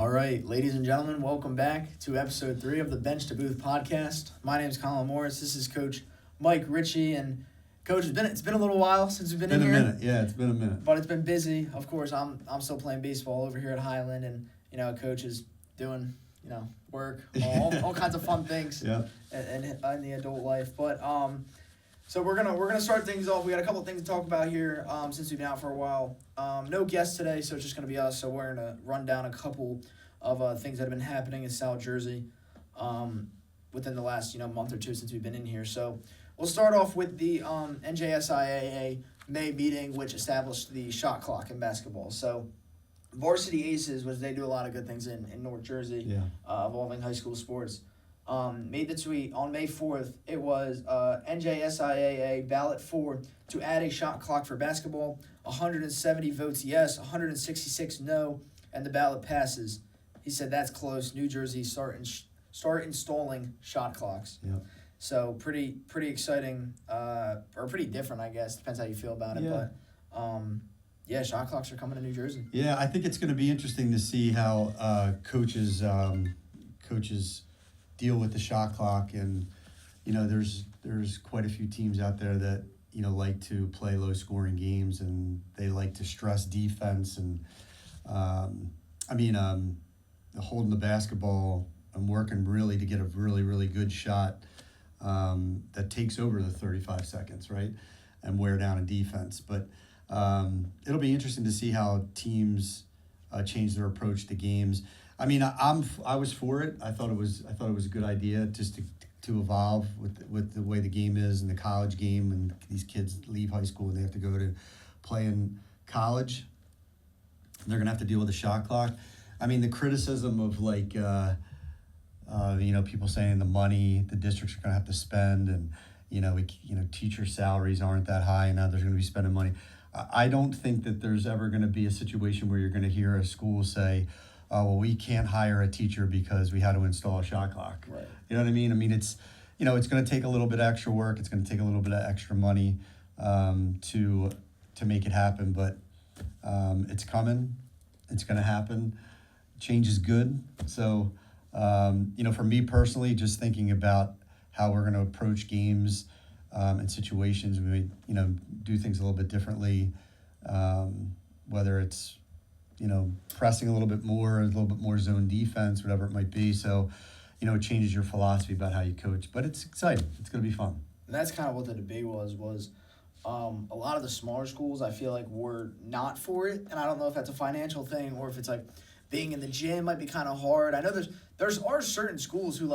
All right, ladies and gentlemen, welcome back to episode 3 of the Bench to Booth podcast. My name is Colin Morris. This is Coach Mike Ricci, and Coach, it's been a little while since we've been in here. It's been a minute, yeah, it's been a minute. But it's been busy. Of course, I'm still playing baseball over here at Highland, and Coach is doing work, all kinds of fun things. Yeah. In the adult life, but so we're gonna start things off. We got a couple of things to talk about here since we've been out for a while. No guests today, so it's just gonna be us. So we're gonna run down a couple of things that have been happening in South Jersey within the last month or two since we've been in here. So we'll start off with the NJSIAA May meeting, which established the shot clock in basketball. So Varsity Aces, which they do a lot of good things in North Jersey, involving high school sports. Made the tweet on May 4th. It was NJSIAA ballot to add a shot clock for basketball. 170 votes yes, 166 no, and the ballot passes. He said that's close. New Jersey start installing shot clocks. Yep. So pretty exciting, or pretty different, I guess. Depends how you feel about it. Yeah. But shot clocks are coming to New Jersey. Yeah, I think it's going to be interesting to see how coaches deal with the shot clock, and there's quite a few teams out there that like to play low scoring games, and they like to stress defense, and holding the basketball and working really to get a really good shot that takes over the 35 seconds, right, and wear down a defense. But it'll be interesting to see how teams change their approach to games. I mean, I was for it. I thought it was a good idea just to evolve with the way the game is and the college game, and these kids leave high school and they have to go to play in college. They're gonna have to deal with the shot clock. I mean, the criticism of people saying the money the districts are gonna have to spend, and teacher salaries aren't that high, and now they're gonna be spending money. I don't think that there's ever gonna be a situation where you're gonna hear a school say, well, we can't hire a teacher because we had to install a shot clock. Right. You know what I mean? I mean, it's going to take a little bit of extra work. It's going to take a little bit of extra money to make it happen. But it's coming. It's going to happen. Change is good. So, for me personally, just thinking about how we're going to approach games and situations, we may, do things a little bit differently, whether it's pressing a little bit more zone defense, whatever it might be. So, it changes your philosophy about how you coach. But it's exciting. It's going to be fun. And that's kind of what the debate was a lot of the smaller schools, I feel like, were not for it. And I don't know if that's a financial thing or if it's like being in the gym might be kind of hard. I know there are certain schools who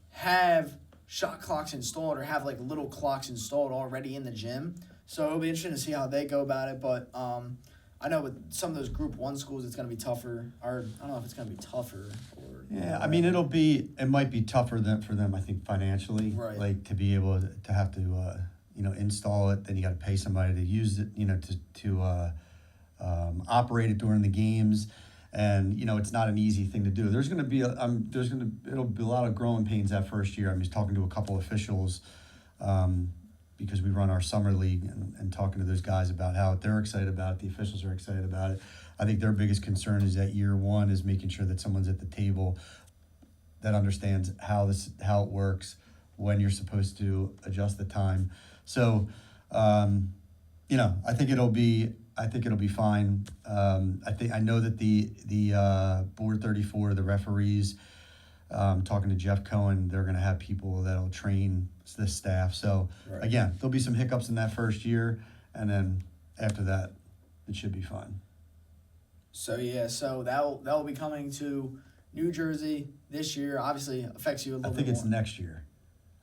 have shot clocks installed or have little clocks installed already in the gym. So it'll be interesting to see how they go about it. But I know with some of those Group 1 schools, it's going to be tougher. Or I don't know if it's going to be tougher. Yeah, I mean, it might be tougher for them, I think, financially. Right. To be able to have to, install it. Then you got to pay somebody to use it, to operate it during the games. And, it's not an easy thing to do. There's going to be it'll be a lot of growing pains that first year. I was talking to a couple officials, because we run our summer league, and talking to those guys about how they're excited about it, the officials are excited about it. I think their biggest concern is that year one is making sure that someone's at the table that understands how it works, when you're supposed to adjust the time. So, I think it'll be fine. I know that the Board 34, the referees, talking to Jeff Cohen, they're going to have people that'll train the staff. So, right. Again, there'll be some hiccups in that first year, and then after that, it should be fine. So, so that'll be coming to New Jersey this year. Obviously, affects you a little bit I think it's more. Next year.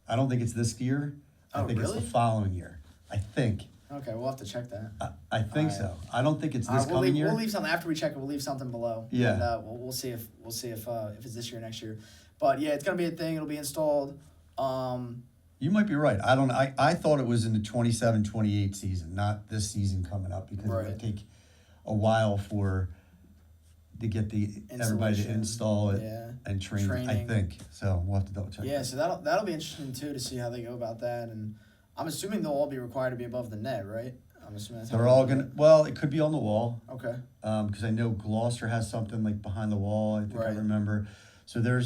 I don't think it's this year. I think really? It's the following year. I think. Okay, we'll have to check that. I think so. I don't think it's this we'll coming year. We'll leave something after we check it. We'll leave something below. Yeah. And we'll see if it's this year or next year. But yeah, it's gonna be a thing. It'll be installed. You might be right. I thought it was in the 27-28 season, not this season coming up, because right. it would take a while to get everybody to install it and train. I think so. We'll have to double check. Yeah, so that'll be interesting too to see how they go about that, and I'm assuming they'll all be required to be above the net, right? I'm assuming that's They're all gonna. Well, it could be on the wall. Okay. Because I know Gloucester has something like behind the wall. I think I Right. remember. So there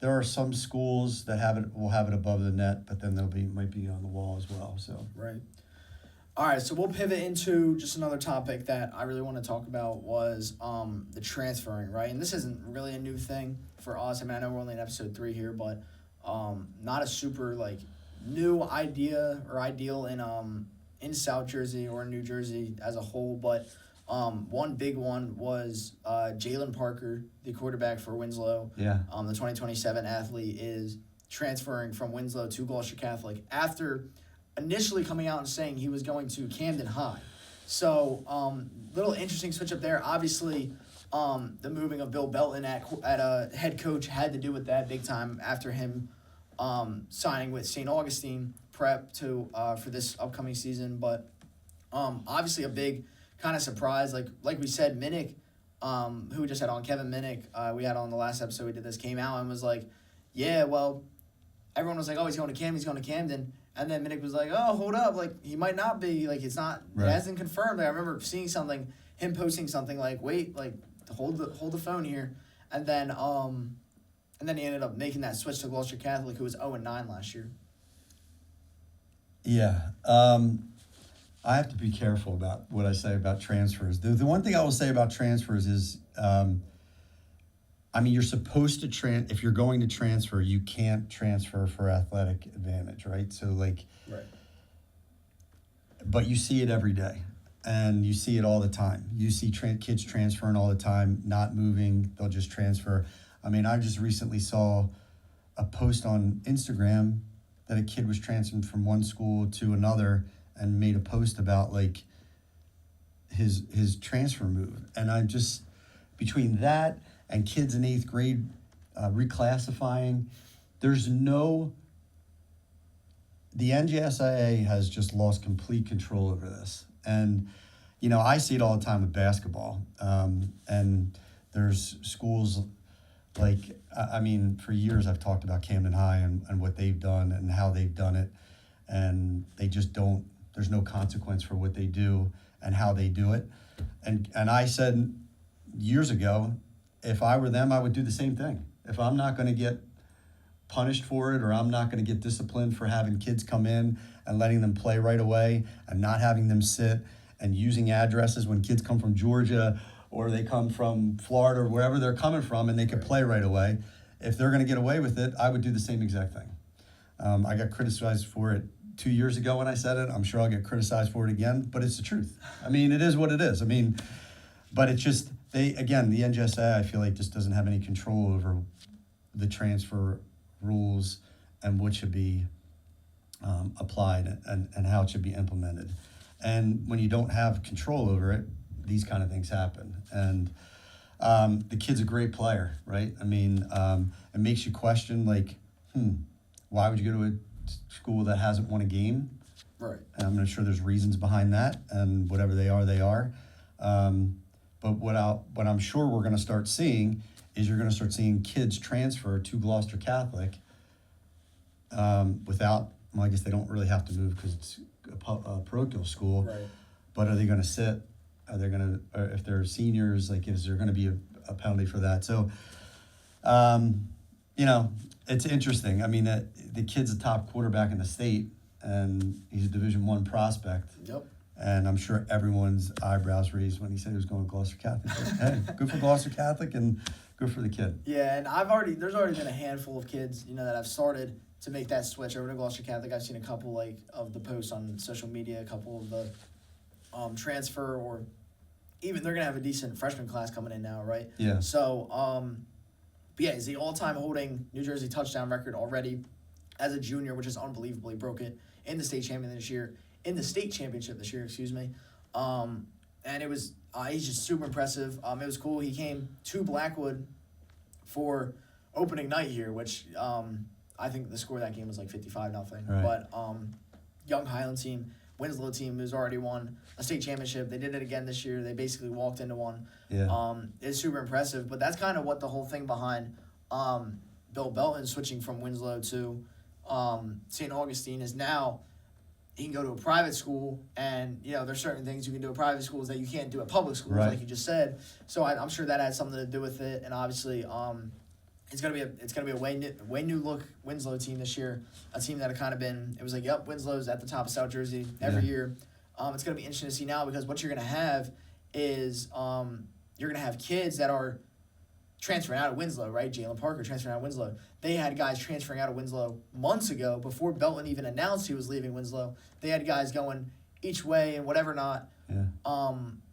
are some schools that will have it above the net, but then might be on the wall as well. So Right. All right, so we'll pivot into just another topic that I really want to talk about was the transferring, right? And this isn't really a new thing for us. I mean, I know we're only in episode 3 here, but not a super like new idea or ideal in South Jersey or New Jersey as a whole. But one big one was Jalen Parker, the quarterback for Winslow. yeah, The 2027 athlete is transferring from Winslow to Gloucester Catholic after initially coming out and saying he was going to Camden High. So, little interesting switch up there. Obviously, the moving of Bill Belton at a head coach had to do with that big time after him signing with St. Augustine Prep to for this upcoming season. But obviously a big kind of surprise. Like we said, Minnick, who we just had on, Kevin Minnick, we had on the last episode we did this, came out and was like, yeah, well, everyone was like, oh, he's going to Camden. And then Minnick was like, oh, hold up, like, he might not be, like, it's not, right. It hasn't confirmed. Like, I remember seeing something, him posting something like, wait, like, hold the phone here. And then he ended up making that switch to Gloucester Catholic, who was 0-9 last year. Yeah. I have to be careful about what I say about transfers. The one thing I will say about transfers is, I mean, you're supposed to if you're going to transfer, you can't transfer for athletic advantage, right? So, like, Right. But you see it every day, and you see it all the time. You see kids transferring all the time, not moving. They'll just transfer. I mean, I just recently saw a post on Instagram that a kid was transferring from one school to another and made a post about, like, his transfer move. And I'm just, between that and kids in 8th grade reclassifying, the NJSIA has just lost complete control over this. And, you know, I see it all the time with basketball. And there's schools like, I mean, for years I've talked about Camden High and what they've done and how they've done it. And they just there's no consequence for what they do and how they do it. And I said years ago, if I were them, I would do the same thing. If I'm not going to get punished for it, or I'm not going to get disciplined for having kids come in and letting them play right away and not having them sit and using addresses when kids come from Georgia or they come from Florida or wherever they're coming from and they can play right away, if they're going to get away with it, I would do the same exact thing. I got criticized for it 2 years ago when I said it. I'm sure I'll get criticized for it again, but it's the truth. I mean, it is what it is. I mean, but it's just, the NJSA, I feel like, just doesn't have any control over the transfer rules and what should be applied and how it should be implemented. And when you don't have control over it, these kind of things happen. And the kid's a great player, right? I mean, it makes you question, like, why would you go to a school that hasn't won a game? Right. And I'm sure there's reasons behind that, and whatever they are, they are. But what I'm sure we're going to start seeing is you're going to start seeing kids transfer to Gloucester Catholic without, well, I guess they don't really have to move because it's a parochial school. Right. But are they going to sit? Are they going to, or if they're seniors, like, is there going to be a penalty for that? So, you know, it's interesting. I mean, the kid's a top quarterback in the state, and he's a Division I prospect. Yep. And I'm sure everyone's eyebrows raised when he said he was going to Gloucester Catholic. But, hey, good for Gloucester Catholic and good for the kid. Yeah, and there's already been a handful of kids, you know, that have started to make that switch over to Gloucester Catholic. I've seen a couple, like, of the posts on social media, a couple of the transfer, or even they're going to have a decent freshman class coming in now, right? Yeah. So, but yeah, he's the all-time holding New Jersey touchdown record already as a junior, which is unbelievably broken in the state championship this year, excuse me. And it was, he's just super impressive. It was cool. He came to Blackwood for opening night here, which I think the score of that game was like 55-0. Right. But young Highland team, Winslow team, who's already won a state championship. They did it again this year. They basically walked into one. Yeah. It's super impressive. But that's kind of what the whole thing behind Bill Belton switching from Winslow to St. Augustine is now. he can go to a private school, and there's certain things you can do at private schools that you can't do at public schools, Right. like you just said. So I'm sure that had something to do with it, and obviously, it's gonna be a way new look Winslow team this year, a team that had kind of been, it was like, yep, Winslow's at the top of South Jersey every year. It's gonna be interesting to see now, because what you're gonna have is you're gonna have kids that are transferring out of Winslow, right? Jalen Parker transferring out of Winslow. They had guys transferring out of Winslow months ago, before Belton even announced he was leaving Winslow. They had guys going each way and whatever not. Yeah.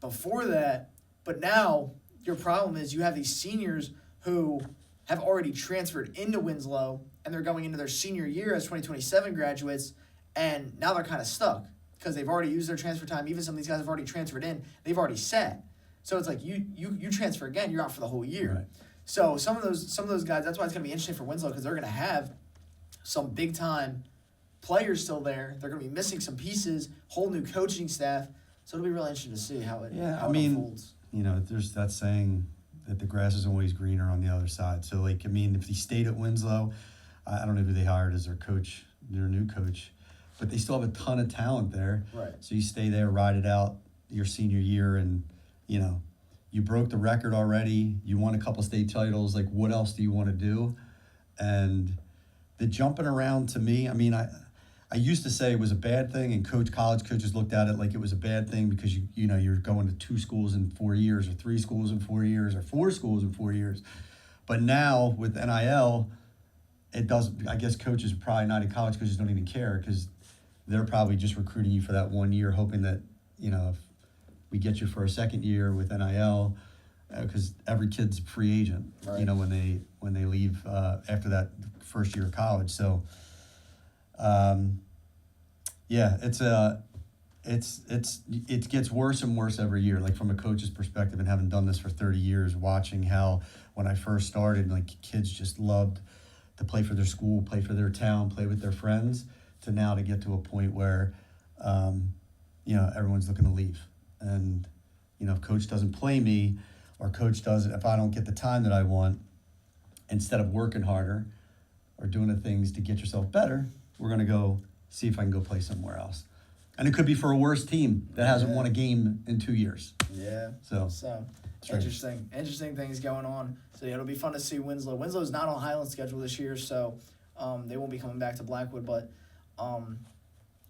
Before that, but now your problem is you have these seniors who have already transferred into Winslow, and they're going into their senior year as 2027 graduates, and now they're kind of stuck because they've already used their transfer time. Even some of these guys have already transferred in; they've already sat. So it's like you transfer again, you're out for the whole year. Right. So some of those guys, that's why it's going to be interesting for Winslow, because they're going to have some big time players still there. They're going to be missing some pieces, whole new coaching staff. So it'll be really interesting to see how it unfolds. There's that saying that the grass is always greener on the other side. So if he stayed at Winslow, I don't know who they hired as their coach, their new coach, but they still have a ton of talent there. Right. So you stay there, ride it out your senior year, and you broke the record already. You won a couple state titles. Like, what else do you want to do? And the jumping around, to me, I used to say it was a bad thing, and college coaches looked at it like it was a bad thing because you're going to 2 schools in 4 years, or 3 schools in 4 years, or 4 schools in 4 years. But now with NIL, it doesn't. I guess coaches probably not in college coaches don't even care, because they're probably just recruiting you for that 1 year, hoping that if we get you for a second year with NIL, because every kid's a free agent, right. when they leave after that first year of college. So, it gets worse and worse every year. Like, from a coach's perspective, and having done this for 30 years, watching how when I first started, kids just loved to play for their school, play for their town, play with their friends, to now to get to a point where, everyone's looking to leave. And, if coach doesn't play me, or if I don't get the time that I want, instead of working harder or doing the things to get yourself better, we're going to go see if I can go play somewhere else. And it could be for a worse team that hasn't won a game in 2 years. Yeah. So interesting things going on. So it'll be fun to see Winslow. Winslow's not on Highland's schedule this year, so they won't be coming back to Blackwood. But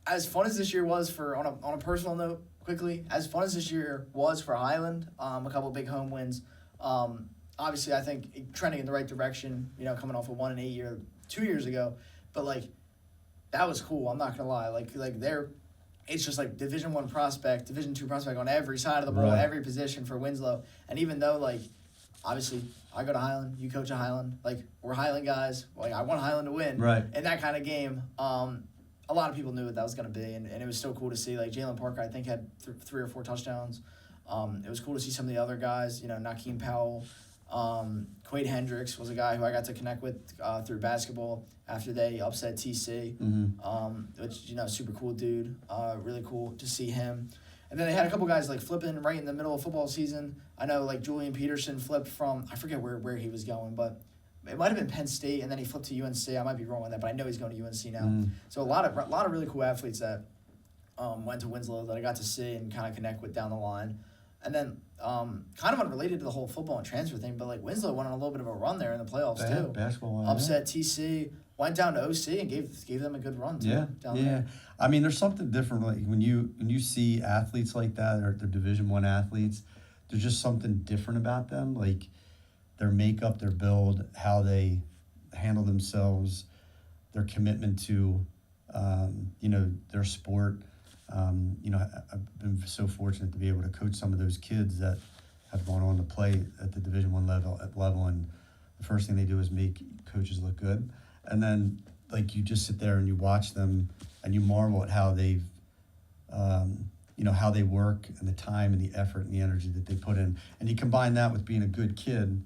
as fun as this year was on a personal note, quickly, as fun as this year was for Highland, a couple of big home wins. Obviously, I think trending in the right direction. Coming off a 1-8 year 2 years ago, but that was cool. I'm not gonna lie. It's just Division I prospect, Division II prospect on every side of the ball, Right. every position for Winslow. And even though obviously I go to Highland, you coach at Highland, we're Highland guys. I want Highland to win. Right. In that kind of game, a lot of people knew what that was going to be, and it was so cool to see. Jalen Parker, I think, had 3 or 4 touchdowns. It was cool to see some of the other guys, Nakeem Powell. Quade Hendricks was a guy who I got to connect with through basketball after they upset TC, which, super cool dude. Really cool to see him. And then they had a couple guys flipping right in the middle of football season. I know Julian Peterson flipped from, I forget where he was going, but it might have been Penn State, and then he flipped to UNC. I might be wrong on that, but I know he's going to UNC now. So a lot of really cool athletes that went to Winslow that I got to see and kind of connect with down the line. And then kind of unrelated to the whole football and transfer thing, but Winslow went on a little bit of a run there in the playoffs too. Basketball. Upset TC, went down to OC and gave them a good run too. Down there. There's something different when you see athletes like that, or they're Division I athletes. There's just something different about them, their makeup, their build, how they handle themselves, their commitment to, their sport. I've been so fortunate to be able to coach some of those kids that have gone on to play at the Division I level, and the first thing they do is make coaches look good. And then, you just sit there and you watch them, and you marvel at how they've, how they work, and the time and the effort and the energy that they put in. And you combine that with being a good kid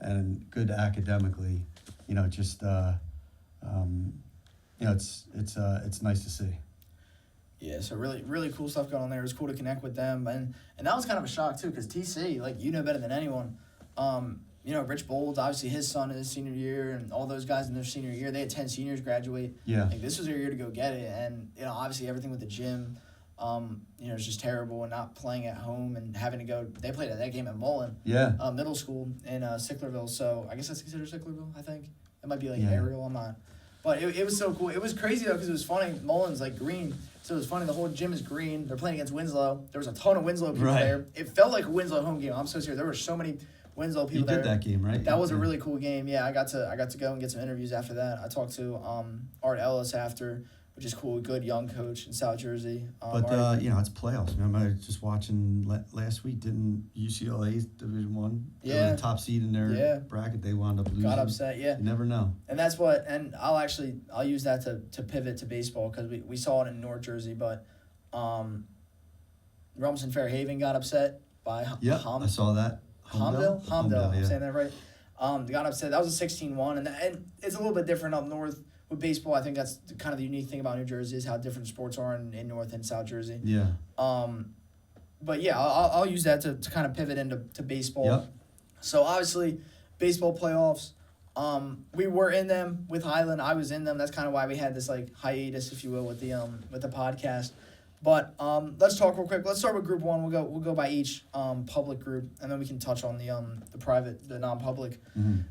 and good academically, it's nice to see. Yeah, so really, really cool stuff going on there. It was cool to connect with them, and that was kind of a shock too, because TC, you know better than anyone, Rich Bold, obviously his son in his senior year, and all those guys in their senior year, they had 10 seniors graduate. Yeah. Like, this was their year to go get it. And, obviously everything with the gym, it's just terrible, and not playing at home and having to go. They played that game at Mullen, middle school in Sicklerville. So I guess that's considered Sicklerville, I think. It might be like Ariel, I'm not. But it was so cool. It was crazy, though, because it was funny. Mullen's like green. So it was funny. The whole gym is green. They're playing against Winslow. There was a ton of Winslow people there. It felt like a Winslow home game. I'm so serious. There were so many Winslow people there. You did that game, right? That was a really cool game. Yeah, I got to go and get some interviews after that. I talked to Art Ellis after, which is cool. Good young coach in South Jersey. But it's playoffs. Remember, I was just watching last week. Didn't UCLA's Division One? Yeah. The top seed in their bracket. They wound up losing. Got upset. Yeah. You never know. And that's what. And I'll use that to pivot to baseball, because we saw it in North Jersey, but Rumson Fairhaven got upset by I saw that. Homdale, yeah. I'm saying that right. They got upset. That was a 16-1, and it's a little bit different up north with baseball. I think that's kind of the unique thing about New Jersey, is how different sports are in North and South Jersey. Yeah. But yeah, I'll use that to kind of pivot into baseball. Yep. So obviously, baseball playoffs. We were in them with Highland. I was in them. That's kind of why we had this like hiatus, if you will, with the podcast. But let's talk real quick. Let's start with Group 1. We'll go by each public group, and then we can touch on the private, the non-public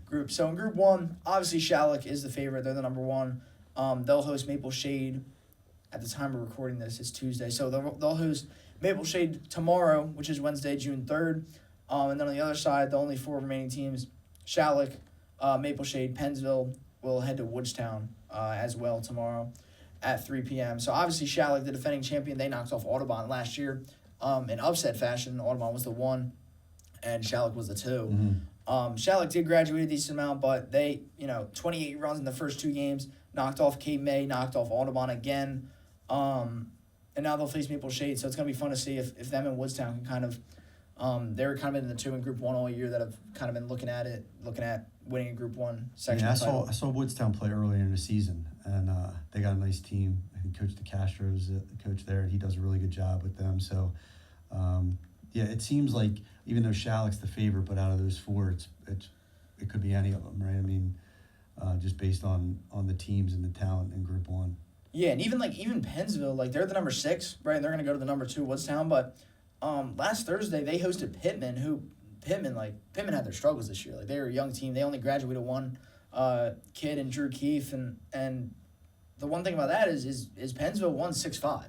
group. So in Group 1, obviously Shalleck is the favorite. They're the number one. They'll host Maple Shade. At the time of recording this, it's Tuesday. So they'll host Maple Shade tomorrow, which is Wednesday, June 3rd. And then on the other side, the only 4 remaining teams, Shalleck, Maple Shade, Pennsville, will head to Woodstown as well tomorrow at 3 p.m. So obviously Shalleck, the defending champion, they knocked off Audubon last year in upset fashion. Audubon was the 1, and Shalleck was the 2. Shalleck did graduate a decent amount, but they, 28 runs in the first 2 games, knocked off Cape May, knocked off Audubon again, and now they'll face Maple Shade. So it's going to be fun to see if them and Woodstown can kind of, they're kind of in the 2 in Group 1 all year that have kind of been looking at winning a Group 1 section. Yeah, I saw Woodstown play earlier in the season, and they got a nice team. I think Coach DeCastro is the coach there. He does a really good job with them. So, it seems like even though Shalleck's the favorite, but out of those 4, it could be any of them, right? I mean, just based on the teams and the talent in Group 1. Yeah, and even Pennsville, they're the number 6, right? And they're going to go to the number 2, Woodstown. But last Thursday they hosted Pittman, Pittman had their struggles this year. Like, they were a young team. They only graduated 1 kid in Drew Keefe, and the one thing about that is Pennsville won 6-5.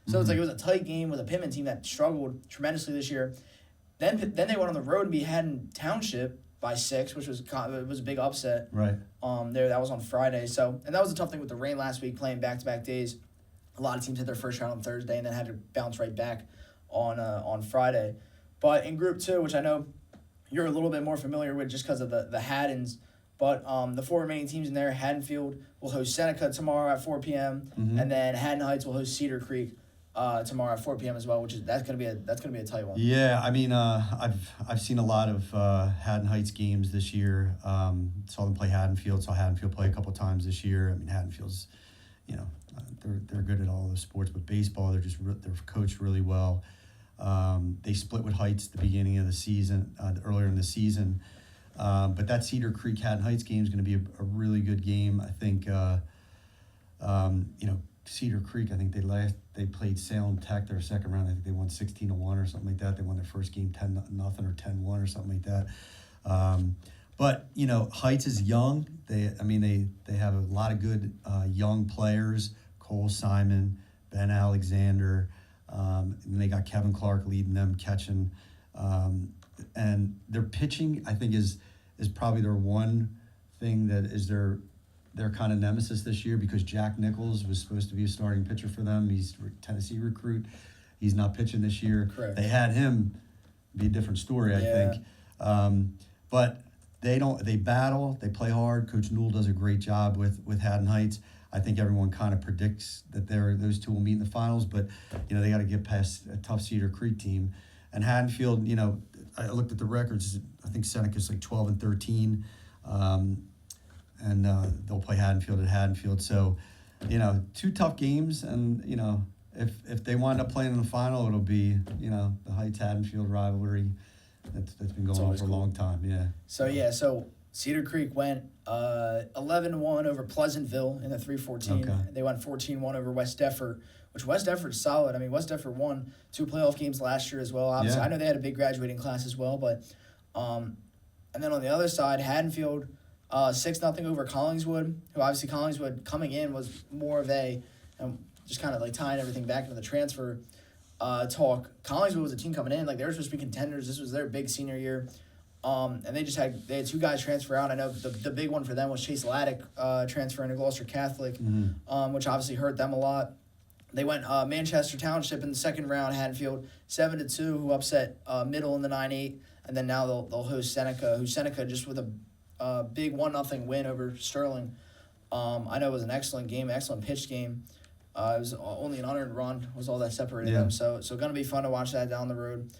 So it's like it was a tight game with a Pittman team that struggled tremendously this year. Then they went on the road and beat Haddon Township by 6, which was a big upset. Right. That was on Friday. So, and that was a tough thing with the rain last week, playing back-to-back days. A lot of teams had their first round on Thursday and then had to bounce right back on Friday. But in Group 2, which I know you're a little bit more familiar with just because of the Haddons, but the 4 remaining teams in there, Haddonfield will host Seneca tomorrow at 4 p.m. And then Haddon Heights will host Cedar Creek tomorrow at 4 p.m. as well, that's gonna be a tight one. Yeah, I mean, I've seen a lot of Haddon Heights games this year. Saw them play Haddonfield. Saw Haddonfield play a couple times this year. I mean, Haddonfield's, they're good at all the sports, but baseball, they're coached really well. They split with Heights at the beginning of the season, earlier in the season. But that Cedar Creek Haddon Heights game is going to be a really good game. I think, Cedar Creek, I think they played Salem Tech their second round. I think they won 16-1 or something like that. They won their first game 10-0 or 10-1 or something like that. But Heights is young. They have a lot of good young players. Cole Simon, Ben Alexander, and they got Kevin Clark leading them, catching. And their pitching, I think, is probably their one thing that is their kind of nemesis this year, because Jack Nichols was supposed to be a starting pitcher for them. He's a Tennessee recruit. He's not pitching this year. Correct. They had him, be a different story, I think. But they battle, they play hard. Coach Newell does a great job with Haddon Heights. I think everyone kind of predicts that those 2 will meet in the finals, but they got to get past a tough Cedar Creek team. And Haddonfield, I looked at the records. I think Seneca's like 12-13. And they'll play Haddonfield at Haddonfield. So, 2 tough games, and if they wind up playing in the final, it'll be the Heights Haddonfield rivalry, That's been going on always for a cool. long time. Yeah. So Cedar Creek went 11-1 over Pleasantville in the 3-14. Okay. They went 14-1 over West Defford, which West Defford's solid. I mean, West Defford won 2 playoff games last year as well. Obviously, Yeah. I know they had a big graduating class as well, but and then on the other side, Haddonfield 6-0 over Collingswood, who obviously Collingswood coming in was more of a just kind of like tying everything back into the transfer talk. Collingswood was a team coming in, like they were supposed to be contenders. This was their big senior year. And they had 2 guys transfer out. I know the big one for them was Chase Laddick transferring to Gloucester Catholic, which obviously hurt them a lot. They went Manchester Township in the second round, Haddonfield 7-2, who upset Middle in the 9-8, and then now they'll host Seneca, who Seneca just with a big 1-0 win over Sterling. I know it was an excellent game, excellent pitched game. It was only an unearned run was all that separated them, so going to be fun to watch that down the road.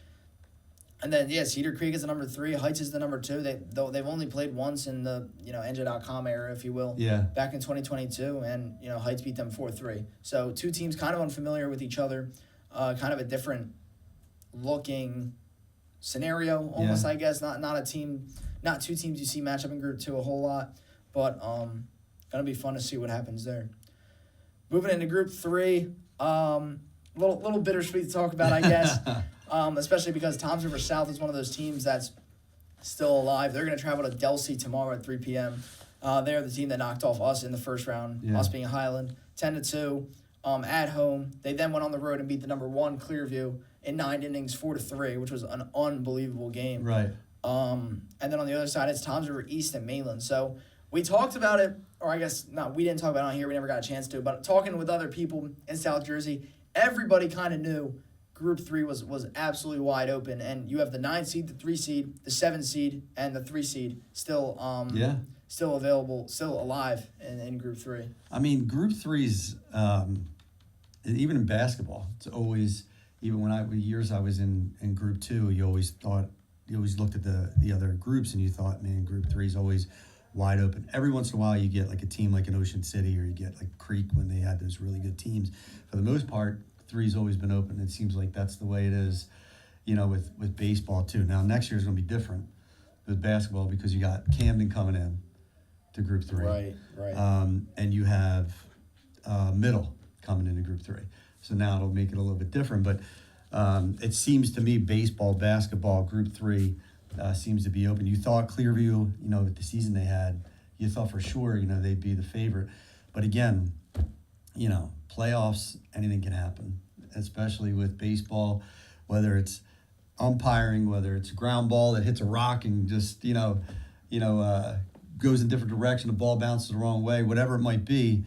And then, Cedar Creek is the number 3. Heights is the number 2. They've only played once in the, NJ.com era, if you will, back in 2022, and, Heights beat them 4-3. So 2 teams kind of unfamiliar with each other, kind of a different looking scenario, almost, I guess. Not 2 teams you see match up in Group 2 a whole lot, but going to be fun to see what happens there. Moving into Group 3, little bittersweet to talk about, I guess. Especially because Toms River South is one of those teams that's still alive. They're going to travel to Delsea tomorrow at 3 p.m. They're the team that knocked off us in the first round, us being Highland, 10-2 at home. They then went on the road and beat the number 1 Clearview in 9 innings, 4-3, which was an unbelievable game. Right. And then on the other side, it's Toms River East and Mainland. So we talked about it, or I guess not. We didn't talk about it on here. We never got a chance to. But talking with other people in South Jersey, everybody kind of knew Group 3 was absolutely wide open, and you have the 9 seed, the 3 seed, the 7 seed, and the 3 seed still still available, still alive in Group 3. I mean, Group 3's even in basketball, it's always, even years I was in Group 2, you always looked at the other groups and you thought, man, Group 3 is always wide open. Every once in a while you get like a team like an Ocean City, or you get like Creek when they had those really good teams. For the most part, 3's always been open. It seems like that's the way it is, with baseball too. Now next year's going to be different with basketball because you got Camden coming in to Group 3. Right. And you have Middle coming into Group 3. So now it'll make it a little bit different. But it seems to me baseball, basketball, Group 3 seems to be open. You thought Clearview, with the season they had, you thought for sure, they'd be the favorite. But again, playoffs, anything can happen, especially with baseball, whether it's umpiring, whether it's a ground ball that hits a rock and just, goes in a different direction, the ball bounces the wrong way, whatever it might be,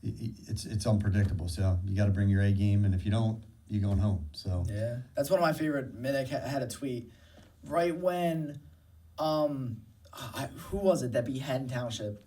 it's unpredictable. So you got to bring your A game, and if you don't, you're going home. So yeah, that's one of my favorite. Minnick had a tweet right when, who was it that beat Haddon Township?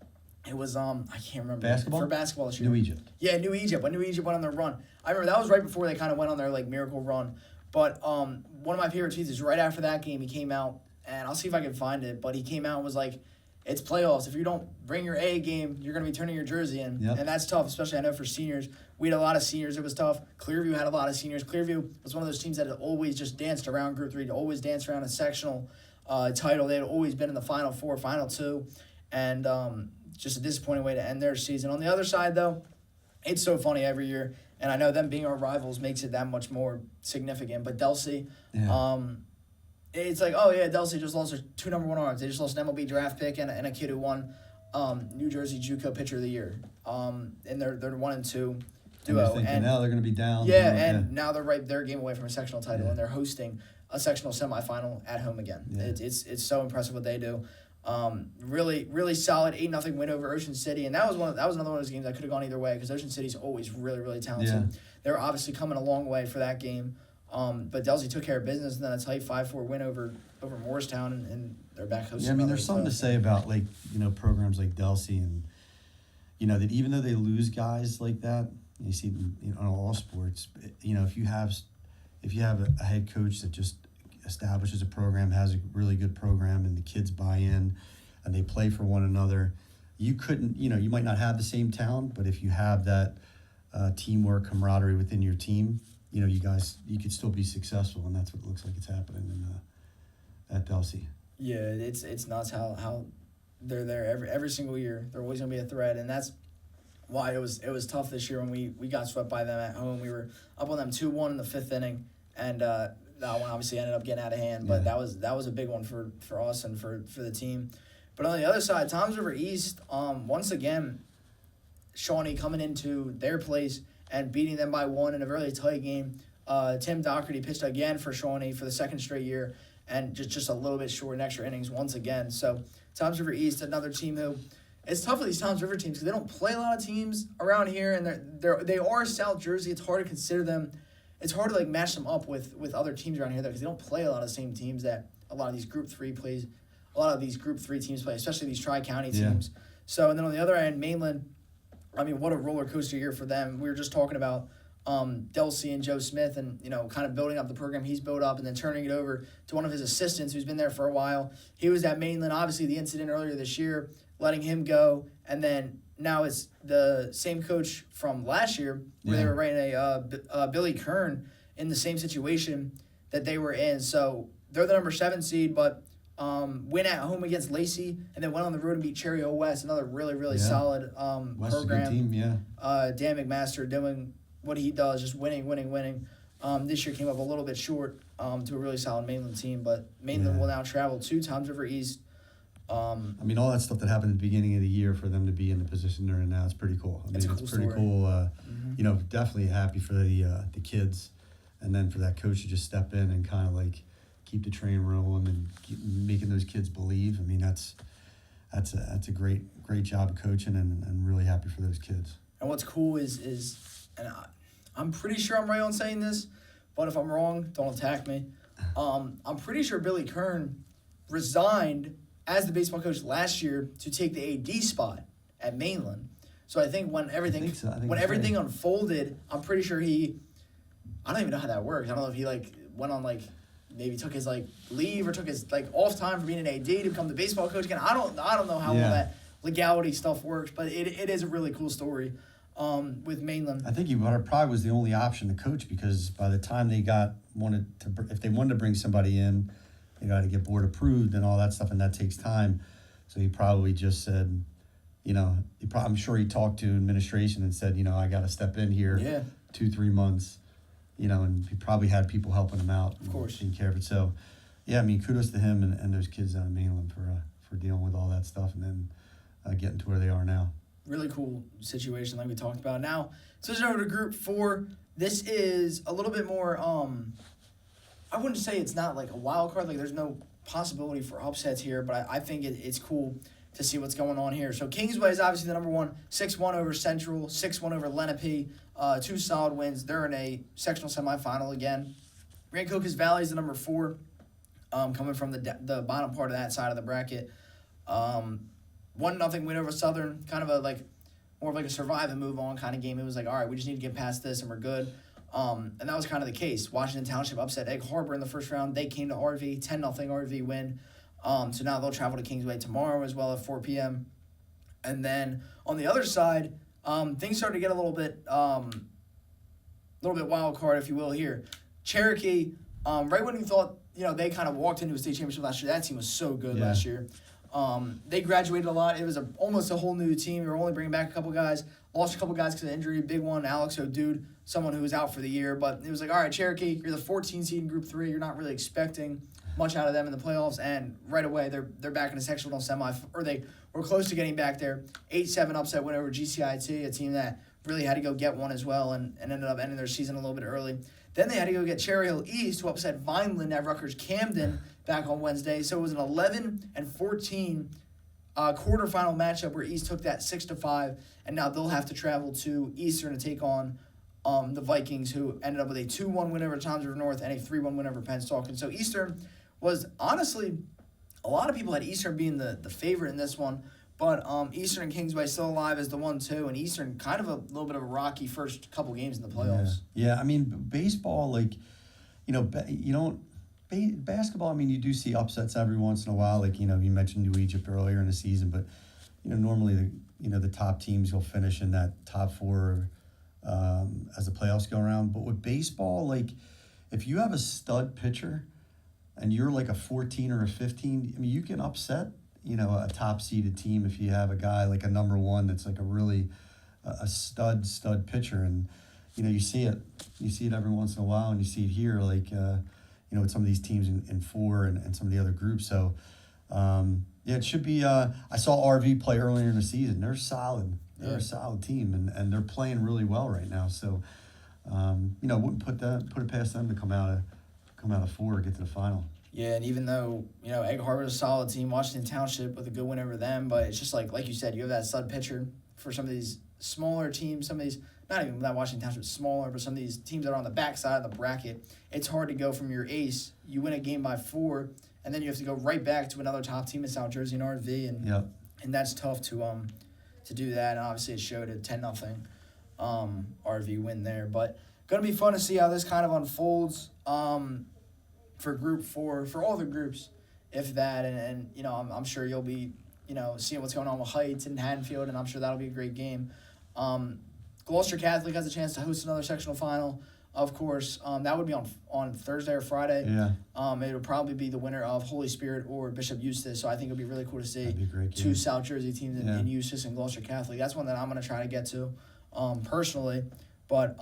It was I can't remember. Basketball? For basketball this year. New Egypt. Yeah, New Egypt. When New Egypt went on their run. I remember that was right before they kind of went on their miracle run. But one of my favorite tweets is right after that game he came out, and I'll see if I can find it, but he came out and was like, it's playoffs. If you don't bring your A game, you're going to be turning your jersey in. Yep. And that's tough, especially I know for seniors. We had a lot of seniors. It was tough. Clearview had a lot of seniors. Clearview was one of those teams that had always just danced around Group 3, always danced around a sectional title. They had always been in the Final 4, Final 2, and just a disappointing way to end their season. On the other side, though, it's so funny every year, and I know them being our rivals makes it that much more significant. But Delsea, it's like, Delsea just lost their 2 number 1 arms. They just lost an MLB draft pick and a kid who won New Jersey JUCO Pitcher of the Year. And they're 1-2 duo. And you're thinking, now they're going to be down. Now they're a game away from a sectional title, and they're hosting a sectional semifinal at home again. Yeah. It's so impressive what they do. Really, really solid 8-0 win over Ocean City, and that was another one of those games that could have gone either way because Ocean City's always really, really talented. Yeah. They were obviously coming a long way for that game, but Delsea took care of business, and then a tight 5-4 win over Morristown, and they're back hosting. Yeah, I mean, there's something to say about programs like Delsea, and that even though they lose guys like that, you see in all sports, if you have a head coach that just establishes a program, has a really good program, and the kids buy in and they play for one another, you couldn't, you might not have the same talent, but if you have that teamwork, camaraderie within your team, you could still be successful, and that's what it looks like it's happening at Delsey. Yeah, it's nuts how they're there every single year. They're always gonna be a threat, and that's why it was tough this year when we got swept by them at home. We were up on them 2-1 in the fifth inning, and that one obviously ended up getting out of hand. But that was a big one for us and for the team. But on the other side, Toms River East, once again, Shawnee coming into their place and beating them by 1 in a really tight game. Tim Doherty pitched again for Shawnee for the second straight year, and just a little bit short in extra innings once again. So Toms River East, another team who, it's tough with these Toms River teams because they don't play a lot of teams around here, and they are South Jersey. It's hard to consider them. It's hard to like match them up with other teams around here though, because they don't play a lot of the same teams that a lot of these Group 3 plays. A lot of these Group 3 teams play, especially these Tri-County teams. So, and then on the other end, Mainland, I mean, what a roller coaster year for them. We were just talking about Delsey and Joe Smith and, kind of building up the program he's built up and then turning it over to one of his assistants who's been there for a while. He was at Mainland, obviously the incident earlier this year, letting him go. And then now it's the same coach from last year where they were writing a Billy Kern in the same situation that they were in. So they're the number 7 seed, but win at home against Lacey, and then went on the road and beat Cherry Hill West, another really solid West program. A good team, Dan McMaster doing what he does, just winning. This year came up a little bit short to a really solid Mainland team, but Mainland will now travel to Toms River East. I mean, all that stuff that happened at the beginning of the year for them to be in the position they're in now is pretty cool. I mean, it's pretty cool. Definitely happy for the kids, and then for that coach to just step in and kind of like keep the train rolling and making those kids believe. I mean, that's a great job of coaching, and really happy for those kids. And what's cool is and I'm pretty sure I'm right on saying this, but if I'm wrong, don't attack me. I'm pretty sure Billy Kern resigned as the baseball coach last year to take the AD spot at Mainland. So I think when everything unfolded, I'm pretty sure I don't even know how that works. I don't know if he went on maybe took his leave or took his off time for being an AD to become the baseball coach again. I don't know how all that legality stuff works, but it is a really cool story with Mainland. I think he probably was the only option to coach, because by the time they if they wanted to bring somebody in, they got to get board approved and all that stuff, and that takes time. So he probably just said, I'm sure he talked to administration and said, I got to step in here 2-3 months. And he probably had people helping him out. Of course. Taking care of it. So, I mean, kudos to him and those kids down in Mainland for dealing with all that stuff and then getting to where they are now. Really cool situation like we talked about. Now, switching over to Group 4, this is a little bit more, I wouldn't say it's not like a wild card. There's no possibility for upsets here, but I think it's cool to see what's going on here. So Kingsway is obviously the number 1, 6-1 over Central, 6-1 over Lenape. 2 solid wins. They're in a sectional semifinal again. Rancocas Valley is the number 4, coming from the bottom part of that side of the bracket. 1-0 win over Southern, kind of more of a survive and move on kind of game. It was all right, we just need to get past this and we're good. And that was kind of the case. Washington Township upset Egg Harbor in the first round. They came to RV, 10-0 RV win. So now they'll travel to Kingsway tomorrow as well at 4 p.m. And then on the other side, things started to get a little bit wild card, if you will, here. Cherokee, right when you thought, they kind of walked into a state championship last year, that team was so good last year. They graduated a lot. It was almost a whole new team. They were only bringing back a couple guys. Lost a couple guys because of injury. Big one, Alex O'Dude, someone who was out for the year. But it was all right, Cherokee, you're the 14 seed in Group 3. You're not really expecting much out of them in the playoffs. And right away, they're back in a sectional semi, or they were close to getting back there. 8-7 upset win over GCIT, a team that really had to go get one as well and ended up ending their season a little bit early. Then they had to go get Cherry Hill East, who upset Vineland at Rutgers Camden back on Wednesday. So it was an 11-14 quarterfinal matchup where East took that 6-5, and now they'll have to travel to Eastern to take on the Vikings, who ended up with a 2-1 win over Toms River North and a 3-1 win over Pennsauken. So Eastern was honestly, a lot of people had Eastern being the favorite in this one, but Eastern and Kingsway still alive as the 1-2, and Eastern kind of a little bit of a rocky first couple games in the playoffs. Yeah, I mean, baseball, basketball, I mean, you do see upsets every once in a while. You mentioned New Egypt earlier in the season, but, normally the top teams will finish in that top 4 as the playoffs go around. But with baseball, like if you have a stud pitcher and you're like a 14 or a 15, I mean, you can upset, a top seeded team if you have a guy like a number one that's like a really a stud pitcher. And, you see it every once in a while, and you see it here, like, with some of these teams in four and some of the other groups. So, it should be, I saw RV play earlier in the season. They're solid. They're a solid team, and they're playing really well right now. So, wouldn't put it past them to come out of four or get to the final. Yeah, and even though, Egg Harbor's a solid team, Washington Township with a good win over them, but it's just like you said, you have that stud pitcher for some of these smaller teams, some of these, not even that Washington Township smaller, but some of these teams that are on the backside of the bracket. It's hard to go from your ace, you win a game by 4, and then you have to go right back to another top team in South Jersey and RV, and that's tough to do that. And obviously it showed a 10-0 RV win there, but gonna be fun to see how this kind of unfolds for Group 4, for all the groups, if that, and I'm sure you'll be seeing what's going on with Heights and Haddonfield, and I'm sure that'll be a great game. Gloucester Catholic has a chance to host another sectional final, of course. That would be on Thursday or Friday. Yeah. It would probably be the winner of Holy Spirit or Bishop Eustace. So I think it'd be really cool to see That'd be a great game. 2 South Jersey teams in Eustace and Gloucester Catholic. That's one that I'm going to try to get to personally. But,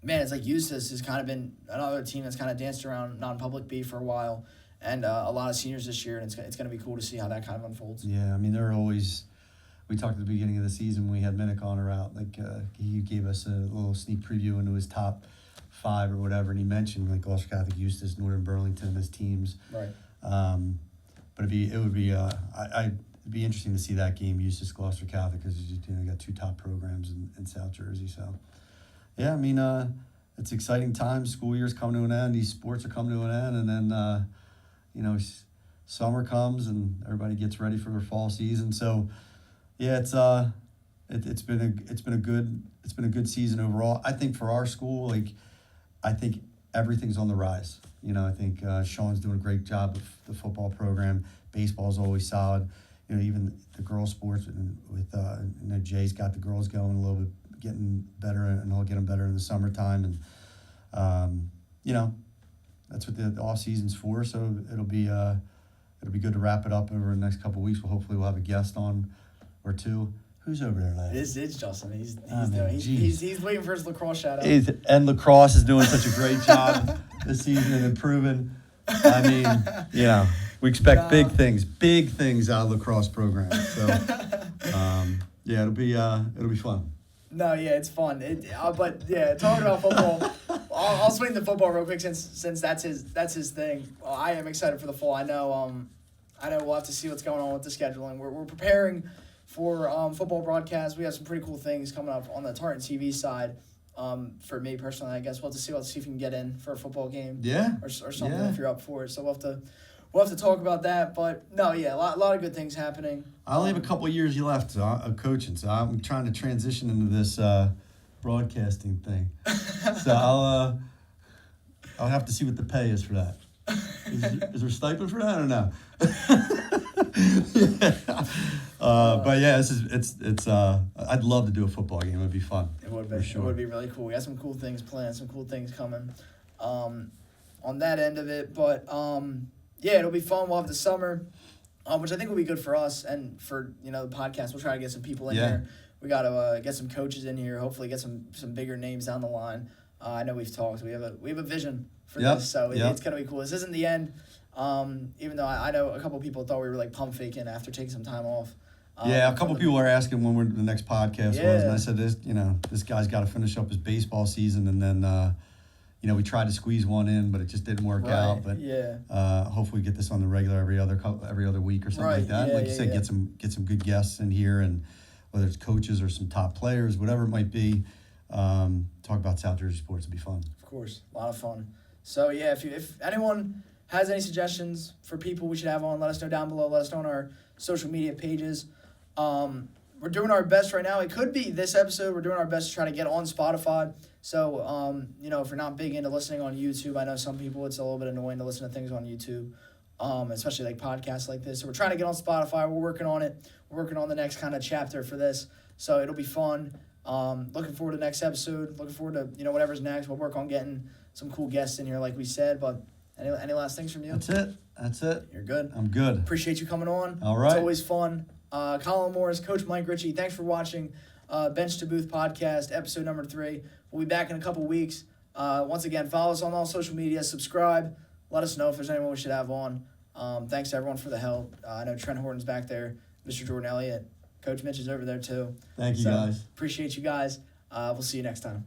man, it's like Eustace has kind of been another team that's kind of danced around non-public B for a while. And a lot of seniors this year, and it's going to be cool to see how that kind of unfolds. Yeah, I mean, they're always. We talked at the beginning of the season when we had Minnick on or out. Like he gave us a little sneak preview into his top 5 or whatever, and he mentioned like Gloucester Catholic, Eustis, Northern Burlington as teams. Right. But it'd be interesting to see that game, Eustis Gloucester Catholic, because you got 2 top programs in South Jersey. So, yeah, I mean, it's exciting times. School year's coming to an end. These sports are coming to an end, and then summer comes and everybody gets ready for their fall season. So. Yeah, it's been a good season overall. I think for our school, I think everything's on the rise. I think Sean's doing a great job with the football program. Baseball's always solid. Even the girls' sports with Jay's got the girls going a little bit, getting better, and he'll get them better in the summertime. And that's what the off season's for. So it'll be good to wrap it up over the next couple of weeks. Hopefully we'll have a guest on or 2. Who's over there, lad? It's Justin. He's waiting for his lacrosse shout out. And lacrosse is doing such a great job this season and improving. I mean, we expect big things out of lacrosse program. So, it'll be fun. No, yeah, it's fun. But yeah, talking about football, I'll swing the football real quick since that's his thing. Well, I am excited for the fall. I know we'll have to see what's going on with the scheduling. We're preparing for football broadcasts. We have some pretty cool things coming up on the Tartan TV side. For me personally, I guess we'll have to see if we can get in for a football game. Yeah. Or something if you're up for it. So we'll have to talk about that. But no, yeah, a lot of good things happening. I only have a couple of years left of coaching, so I'm trying to transition into this broadcasting thing. So I'll have to see what the pay is for that. Is there stipend for that or no? But yeah, it's I'd love to do a football game. It'd be fun. It would be. Sure. It would be really cool. We got some cool things planned, some cool things coming on that end of it. But it'll be fun. We'll have the summer, which I think will be good for us and for the podcast. We'll try to get some people in here. We got to get some coaches in here. Hopefully, get some bigger names down the line. I know we've talked. We have a vision for this, so it's gonna be cool. This isn't the end. Even though I know a couple people thought we were like pump faking after taking some time off. A couple people are asking when the next podcast was, and I said this guy's got to finish up his baseball season, and then we tried to squeeze one in, but it just didn't work out. But hopefully get this on the regular every other week or something like that. Like you said, get some good guests in here, and whether it's coaches or some top players, whatever it might be, talk about South Jersey sports. It'd be fun. Of course, a lot of fun. So yeah, if anyone has any suggestions for people we should have on, let us know down below. Let us know on our social media pages. We're doing our best right now. It could be this episode. We're doing our best to try to get on Spotify. So, if you're not big into listening on YouTube, I know some people it's a little bit annoying to listen to things on YouTube, especially like podcasts like this. So we're trying to get on Spotify. We're working on it. We're working on the next kind of chapter for this. So it'll be fun. Looking forward to the next episode. Looking forward to whatever's next. We'll work on getting some cool guests in here, like we said. But any last things from you? That's it. You're good. I'm good. Appreciate you coming on. All right. It's always fun. Colin Morris, Coach Mike Ricci, thanks for watching Bench to Booth podcast, episode number 3. We'll be back in a couple weeks. Once again, follow us on all social media. Subscribe. Let us know if there's anyone we should have on. Thanks to everyone for the help. I know Trent Horton's back there. Mr. Jordan Elliott. Coach Mitch is over there too. Thank you, guys. Appreciate you guys. We'll see you next time.